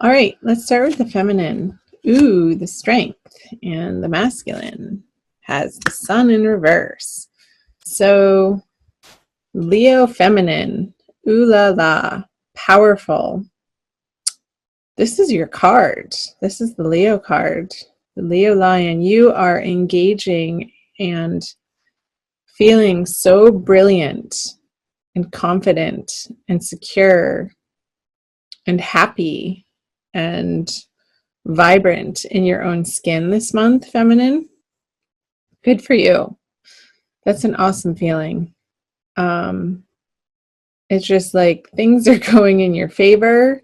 All right, let's start with the feminine. Ooh, the strength. And the masculine has the sun in reverse. So, Leo feminine. Ooh la la. Powerful. This is your card. This is the Leo card. The Leo lion. You are engaging and feeling so brilliant and confident and secure and happy and vibrant in your own skin this month, feminine. Good for you. That's an awesome feeling. Um, it's just like things are going in your favor.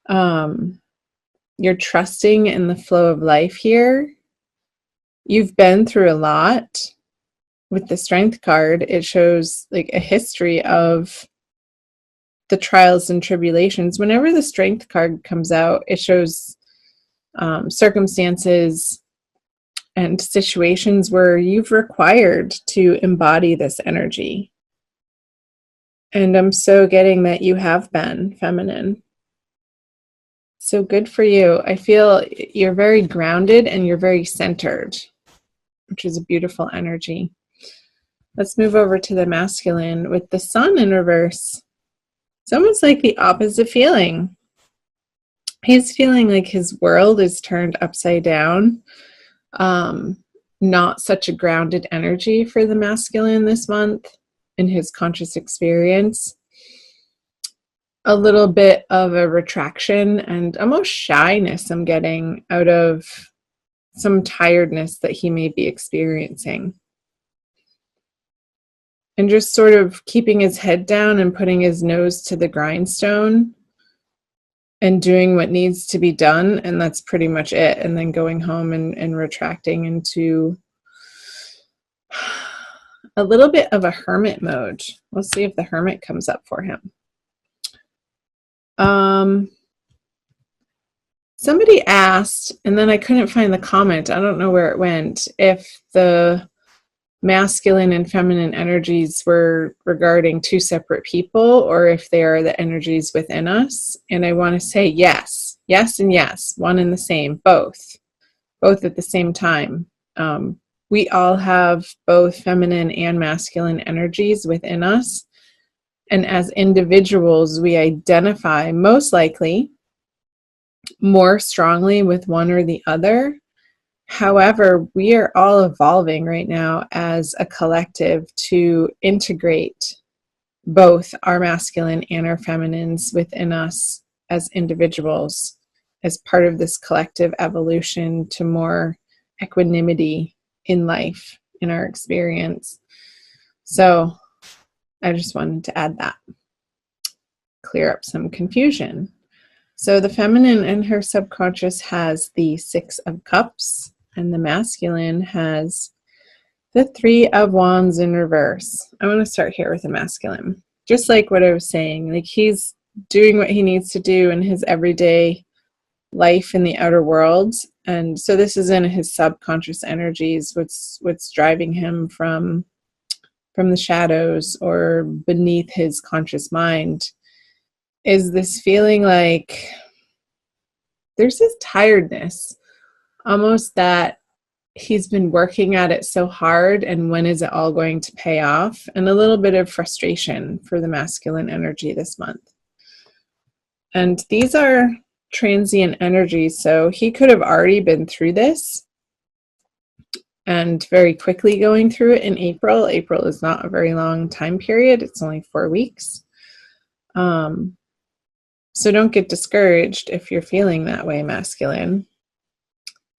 Um, you're trusting in the flow of life here. You've been through a lot. With the strength card, it shows like a history of the trials and tribulations. Whenever the strength card comes out, it shows circumstances and situations where you've required to embody this energy. And I'm so getting that you have been feminine. So good for you. I feel you're very grounded and you're very centered, which is a beautiful energy. Let's move over to the masculine with the sun in reverse. It's almost like the opposite feeling. He's feeling like his world is turned upside down. Not such a grounded energy for the masculine this month in his conscious experience. A little bit of a retraction and almost shyness I'm getting out of some tiredness that he may be experiencing. And just sort of keeping his head down and putting his nose to the grindstone and doing what needs to be done, and that's pretty much it. And then going home and retracting into a little bit of a hermit mode. We'll see if the hermit comes up for him. Somebody asked, and then I couldn't find the comment, I don't know where it went, if the masculine and feminine energies were regarding two separate people or if they are the energies within us. And I want to say yes, yes, and yes, one and the same, both at the same time. We all have both feminine and masculine energies within us. And as individuals, we identify most likely more strongly with one or the other. However, we are all evolving right now as a collective to integrate both our masculine and our feminines within us as individuals as part of this collective evolution to more equanimity in life, in our experience. So I just wanted to add that, clear up some confusion. So the feminine in her subconscious has the 6 of Cups, and the masculine has the 3 of Wands in reverse. I want to start here with the masculine. Just like what I was saying, like he's doing what he needs to do in his everyday life in the outer world. And so this is in his subconscious energies, what's driving him from the shadows or beneath his conscious mind is this feeling like there's this tiredness, almost that he's been working at it so hard, and when is it all going to pay off? And a little bit of frustration for the masculine energy this month. And these are transient energies, so he could have already been through this and very quickly going through it in April. April is not a very long time period. It's only 4 weeks. So don't get discouraged if you're feeling that way, masculine.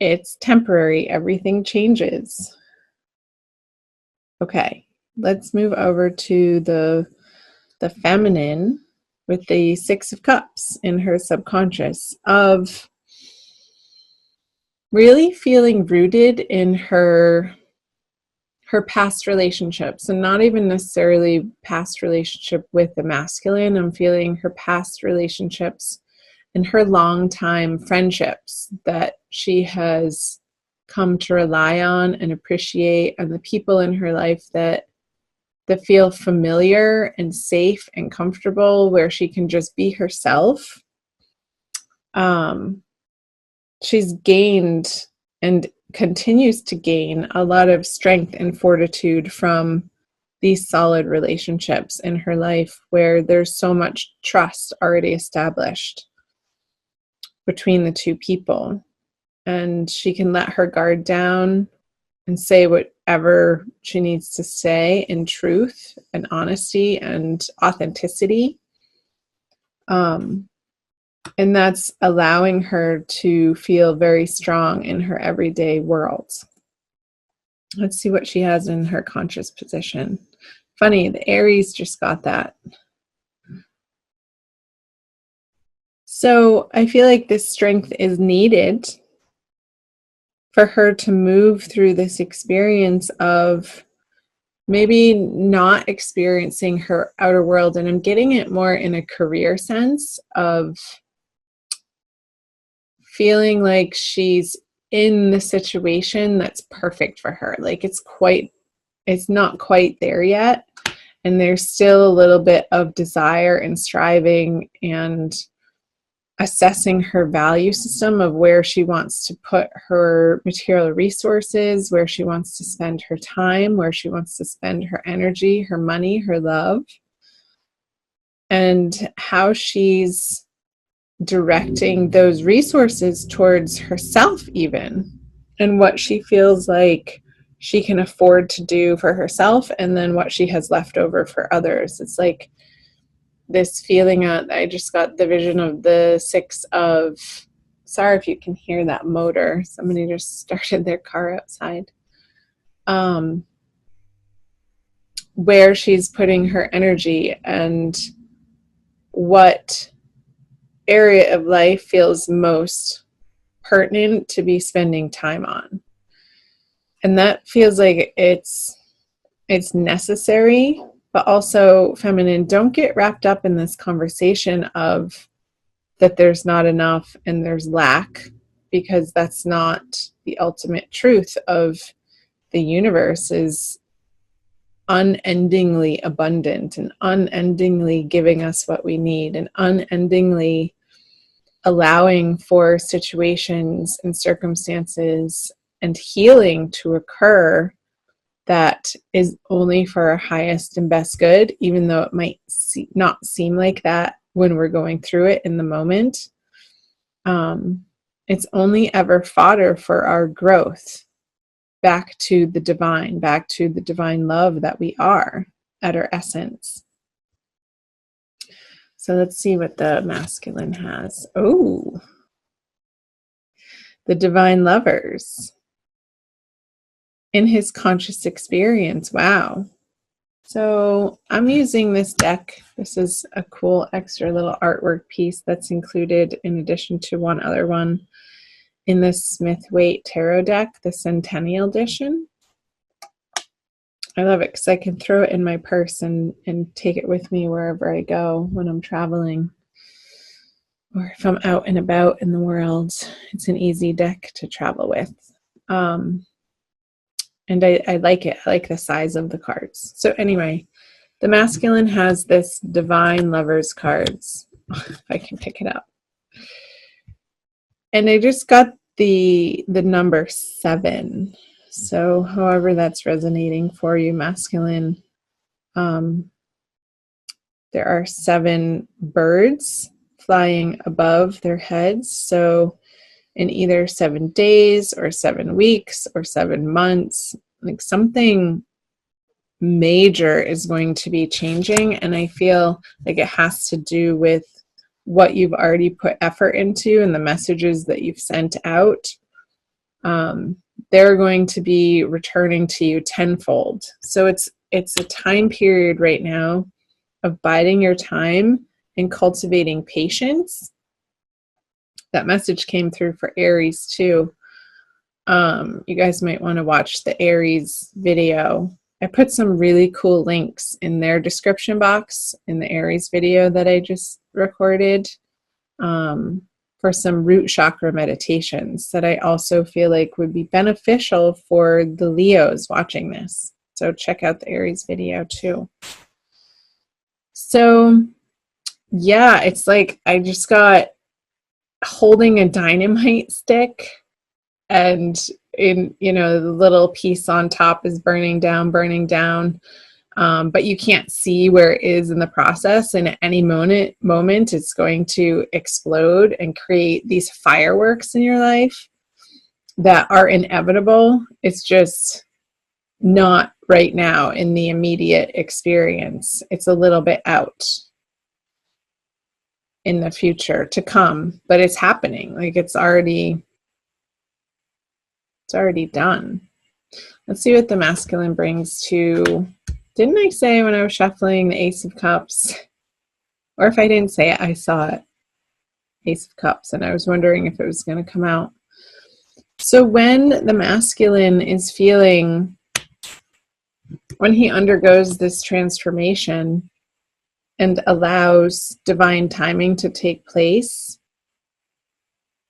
It's temporary. Everything changes. Okay, let's move over to the feminine with the 6 of Cups in her subconscious, of really feeling rooted in her past relationships, and not even necessarily past relationship with the masculine. I'm feeling her past relationships and her long time friendships that she has come to rely on and appreciate, and the people in her life that feel familiar and safe and comfortable, where she can just be herself. she's gained and continues to gain a lot of strength and fortitude from these solid relationships in her life where there's so much trust already established between the two people. And she can let her guard down and say whatever she needs to say in truth and honesty and authenticity. And that's allowing her to feel very strong in her everyday world. Let's see what she has in her conscious position. Funny, the Aries just got that. So I feel like this strength is needed for her to move through this experience of maybe not experiencing her outer world. And I'm getting it more in a career sense of feeling like she's in the situation that's perfect for her. Like it's not quite there yet. And there's still a little bit of desire and striving and assessing her value system of where she wants to put her material resources, where she wants to spend her time, where she wants to spend her energy, her money, her love, and how she's directing those resources towards herself even, and what she feels like she can afford to do for herself, and then what she has left over for others. It's like this feeling I just got the vision of the 6 of, sorry if you can hear that motor, somebody just started their car outside, where she's putting her energy and what area of life feels most pertinent to be spending time on. And that feels like it's necessary, but also feminine. Don't get wrapped up in this conversation of that there's not enough and there's lack, because that's not the ultimate truth of the universe. Is unendingly abundant and unendingly giving us what we need and unendingly allowing for situations and circumstances and healing to occur that is only for our highest and best good, even though it might not seem like that when we're going through it in the moment. It's only ever fodder for our growth back to the divine love that we are at our essence. So let's see what the masculine has. Oh, the divine lovers in his conscious experience. Wow. So I'm using this deck. This is a cool extra little artwork piece that's included in addition to one other one in the Smith-Waite Tarot deck, the Centennial Edition. I love it because I can throw it in my purse and take it with me wherever I go when I'm traveling, or if I'm out and about in the world. It's an easy deck to travel with. And I like it. I like the size of the cards. So anyway, the masculine has this divine lovers cards, if I can pick it up. And I just got the number 7. So however that's resonating for you, masculine, there are 7 birds flying above their heads. So in either 7 days or 7 weeks or 7 months, like something major is going to be changing. And I feel like it has to do with what you've already put effort into and the messages that you've sent out. They're going to be returning to you tenfold. So it's a time period right now of biding your time and cultivating patience. That message came through for Aries too. You guys might want to watch the Aries video. I put some really cool links in their description box in the Aries video that I just recorded, for some root chakra meditations that I also feel like would be beneficial for the Leos watching this. So check out the Aries video too. So yeah, it's like I just got holding a dynamite stick, and in, you know, the little piece on top is burning down, but you can't see where it is in the process, and at any moment it's going to explode and create these fireworks in your life that are inevitable. It's just not right now in the immediate experience. It's a little bit out in the future to come, but it's happening. Like it's already done. Let's see what the masculine brings to, didn't I say when I was shuffling the Ace of Cups? Or if I didn't say it, I saw it. Ace of Cups, and I was wondering if it was going to come out. So when the masculine is feeling, when he undergoes this transformation and allows divine timing to take place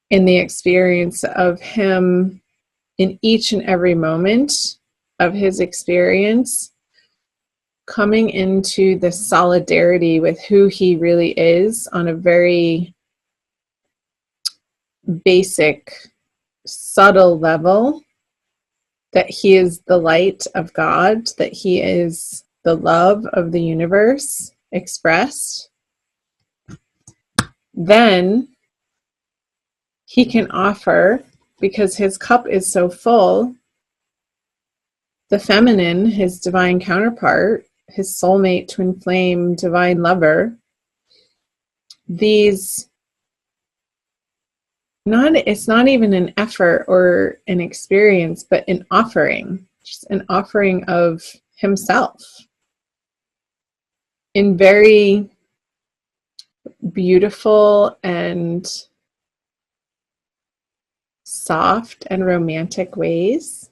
in the experience of him in each and every moment of his experience, coming into the solidarity with who he really is on a very basic, subtle level, that he is the light of God, that he is the love of the universe expressed, then he can offer, because his cup is so full, the feminine, his divine counterpart, his soulmate, twin flame, divine lover, these, it's not even an effort or an experience, but an offering, just an offering of himself in very beautiful and soft and romantic ways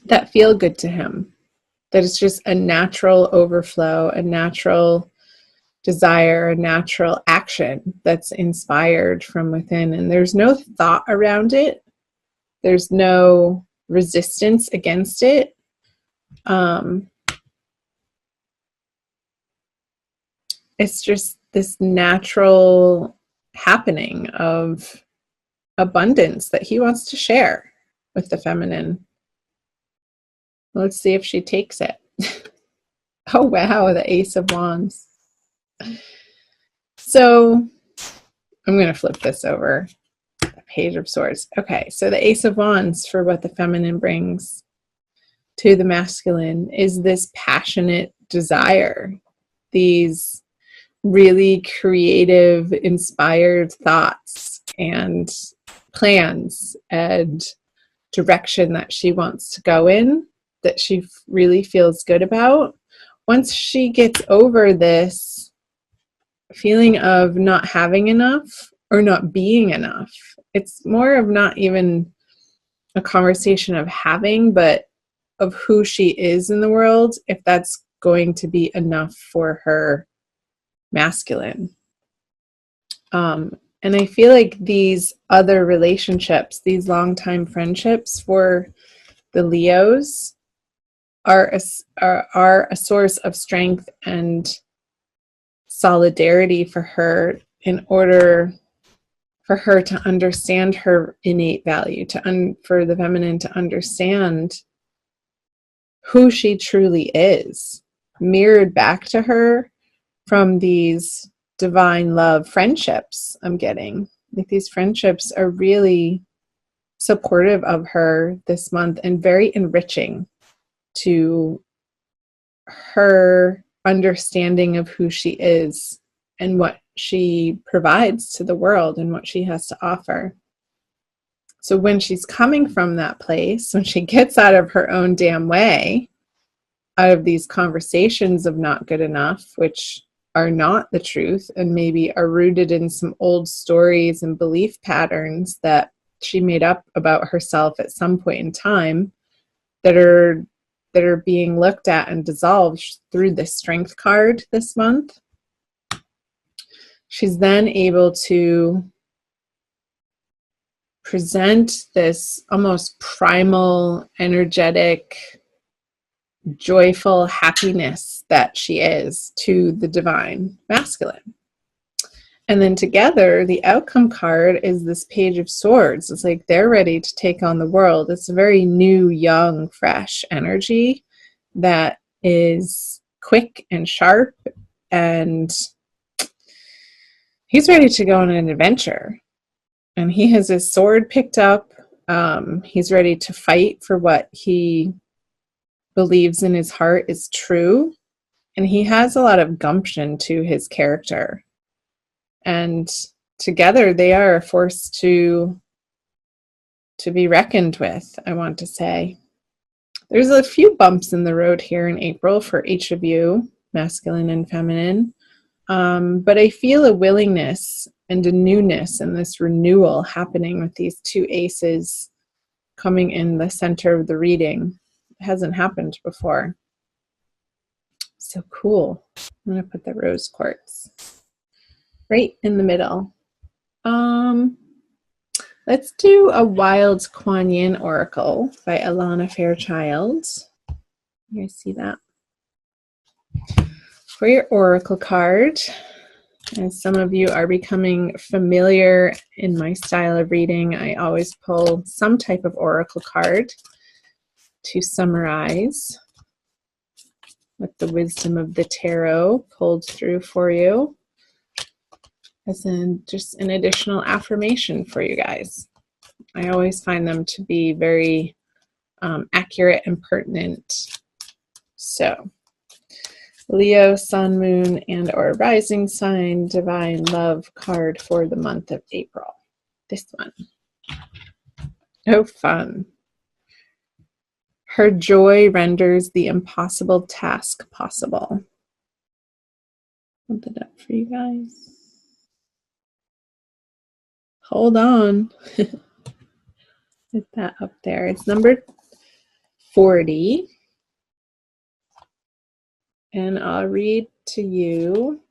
that feel good to him. That it's just a natural overflow, a natural desire, a natural action that's inspired from within. And there's no thought around it. There's no resistance against it. It's just this natural happening of abundance that he wants to share with the feminine. Let's see if she takes it. Oh, wow, the Ace of Wands. So I'm going to flip this over. The Page of Swords. Okay, so the Ace of Wands, for what the feminine brings to the masculine, is this passionate desire, these really creative, inspired thoughts and plans and direction that she wants to go in, that she really feels good about. Once she gets over this feeling of not having enough or not being enough, it's more of not even a conversation of having, but of who she is in the world, if that's going to be enough for her masculine. And I feel like these other relationships, these long-time friendships for the Leos, are a source of strength and solidarity for her, in order for her to understand her innate value, for the feminine to understand who she truly is, mirrored back to her from these divine love friendships I'm getting. Like, these friendships are really supportive of her this month and very enriching to her understanding of who she is and what she provides to the world and what she has to offer. So when she's coming from that place, when she gets out of her own damn way, out of these conversations of not good enough, which are not the truth and maybe are rooted in some old stories and belief patterns that she made up about herself at some point in time, that are being looked at and dissolved through the strength card this month. She's then able to present this almost primal, energetic, joyful happiness that she is to the divine masculine. And then together, the outcome card is this Page of Swords. It's like they're ready to take on the world. It's a very new, young, fresh energy that is quick and sharp, and he's ready to go on an adventure. And he has his sword picked up. He's ready to fight for what he believes in his heart is true. And he has a lot of gumption to his character. And together they are a force to be reckoned with, I want to say. There's a few bumps in the road here in April for each of you, masculine and feminine. But I feel a willingness and a newness and this renewal happening with these two aces coming in the center of the reading. It hasn't happened before. So cool. I'm going to put the rose quartz right in the middle. Let's do a Wild Kuan Yin Oracle by Alana Fairchild. You guys see that? For your oracle card, as some of you are becoming familiar in my style of reading, I always pull some type of oracle card to summarize with the wisdom of the tarot pulled through for you, as in just an additional affirmation for you guys. I always find them to be very accurate and pertinent. So, Leo, Sun, Moon, and or Rising Sign, Divine Love card for the month of April. This one. Oh, fun. Her joy renders the impossible task possible. Put that up for you guys. Hold on. Get that up there. It's number 40. And I'll read to you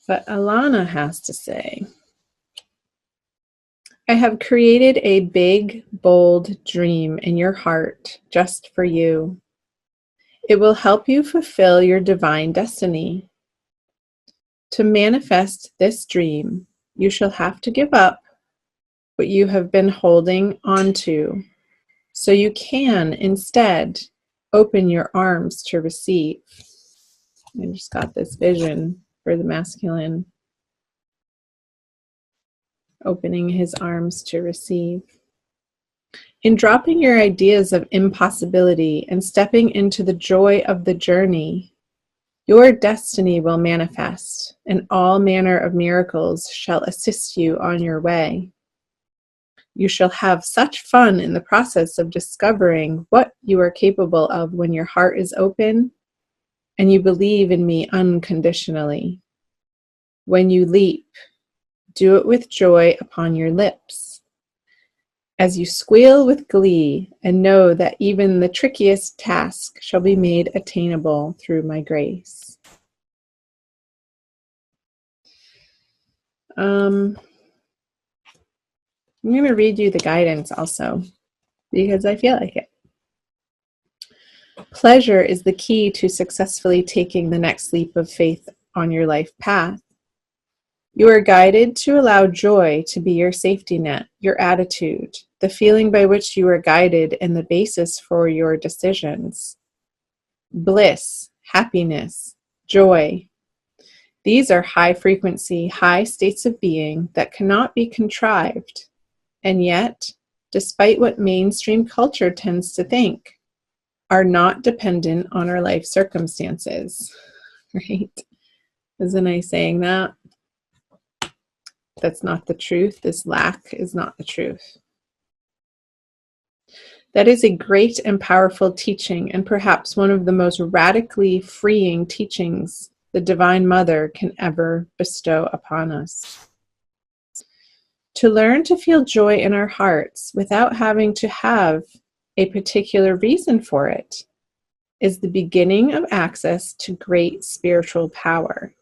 what Alana has to say. I have created a big, bold dream in your heart just for you. It will help you fulfill your divine destiny. To manifest this dream, you shall have to give up what you have been holding onto, so you can instead open your arms to receive. I just got this vision for the masculine, opening his arms to receive. In dropping your ideas of impossibility and stepping into the joy of the journey, your destiny will manifest, and all manner of miracles shall assist you on your way. You shall have such fun in the process of discovering what you are capable of when your heart is open and you believe in me unconditionally. When you leap, do it with joy upon your lips, as you squeal with glee and know that even the trickiest task shall be made attainable through my grace. I'm going to read you the guidance also, because I feel like it. Pleasure is the key to successfully taking the next leap of faith on your life path. You are guided to allow joy to be your safety net, your attitude, the feeling by which you are guided, and the basis for your decisions. Bliss, happiness, joy. These are high frequency, high states of being that cannot be contrived. And yet, despite what mainstream culture tends to think, are not dependent on our life circumstances. Right? Isn't I saying that? That's not the truth. This lack is not the truth. That is a great and powerful teaching, and perhaps one of the most radically freeing teachings the Divine Mother can ever bestow upon us. To learn to feel joy in our hearts without having to have a particular reason for it is the beginning of access to great spiritual power.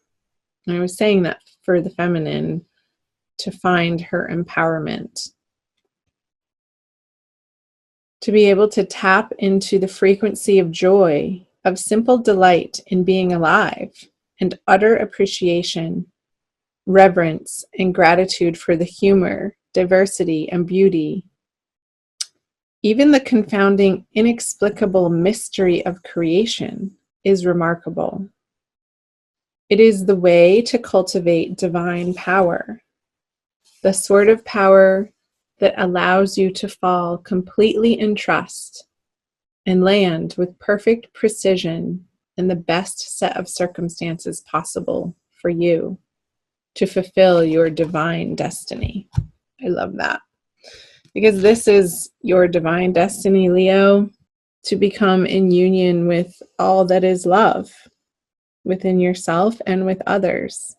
And I was saying that for the feminine, to find her empowerment. To be able to tap into the frequency of joy, of simple delight in being alive, and utter appreciation reverence and gratitude for the humor, diversity, and beauty. Even the confounding, inexplicable mystery of creation is remarkable. It is the way to cultivate divine power, the sort of power that allows you to fall completely in trust and land with perfect precision in the best set of circumstances possible for you to fulfill your divine destiny. I love that. Because this is your divine destiny, Leo, to become in union with all that is love within yourself and with others.